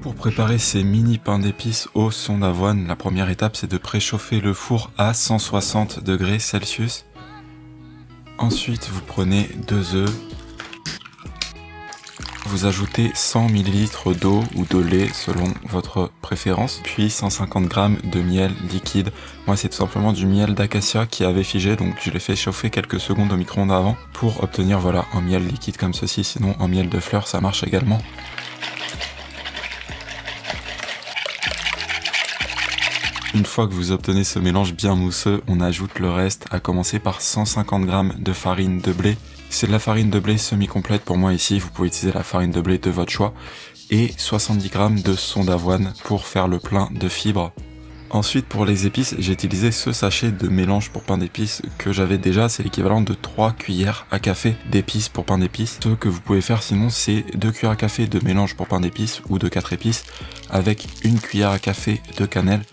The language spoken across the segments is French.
Pour préparer ces mini pains d'épices au son d'avoine, la première étape c'est de préchauffer le four à 160 degrés Celsius. Ensuite vous prenez 2 œufs, vous ajoutez 100 ml d'eau ou de lait selon votre préférence, puis 150 g de miel liquide. Moi c'est tout simplement du miel d'acacia qui avait figé, donc je l'ai fait chauffer quelques secondes au micro-ondes avant pour obtenir voilà un miel liquide comme ceci, sinon en miel de fleurs ça marche également. Une fois que vous obtenez ce mélange bien mousseux, on ajoute le reste, à commencer par 150 g de farine de blé. C'est de la farine de blé semi-complète pour moi ici, vous pouvez utiliser la farine de blé de votre choix. Et 70 g de son d'avoine pour faire le plein de fibres. Ensuite pour les épices, j'ai utilisé ce sachet de mélange pour pain d'épices que j'avais déjà, c'est l'équivalent de 3 cuillères à café d'épices pour pain d'épices. Ce que vous pouvez faire sinon c'est 2 cuillères à café de mélange pour pain d'épices ou de 4 épices avec 1 cuillère à café de cannelle.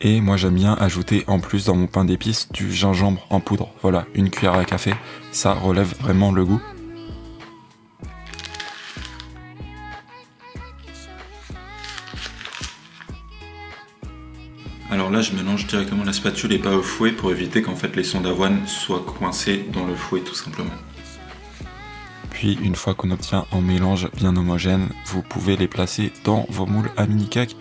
Et moi j'aime bien ajouter en plus dans mon pain d'épices du gingembre en poudre. Voilà, 1 cuillère à café, ça relève vraiment le goût. Alors là je mélange directement la spatule et pas au fouet pour éviter qu'en fait les sons d'avoine soient coincés dans le fouet tout simplement. Puis une fois qu'on obtient un mélange bien homogène, vous pouvez les placer dans vos moules à mini cake.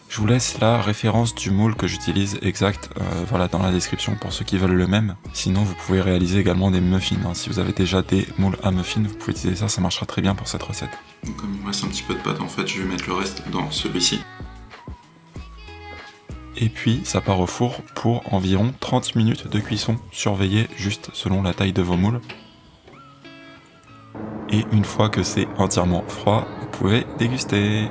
Je vous laisse la référence du moule que j'utilise exact voilà, dans la description pour ceux qui veulent le même. Sinon vous pouvez réaliser également des muffins. Hein. Si vous avez déjà des moules à muffins, vous pouvez utiliser ça, ça marchera très bien pour cette recette. Donc comme il me reste un petit peu de pâte en fait, je vais mettre le reste dans celui-ci. Et puis ça part au four pour environ 30 minutes de cuisson. Surveillez juste selon la taille de vos moules. Et une fois que c'est entièrement froid, vous pouvez déguster.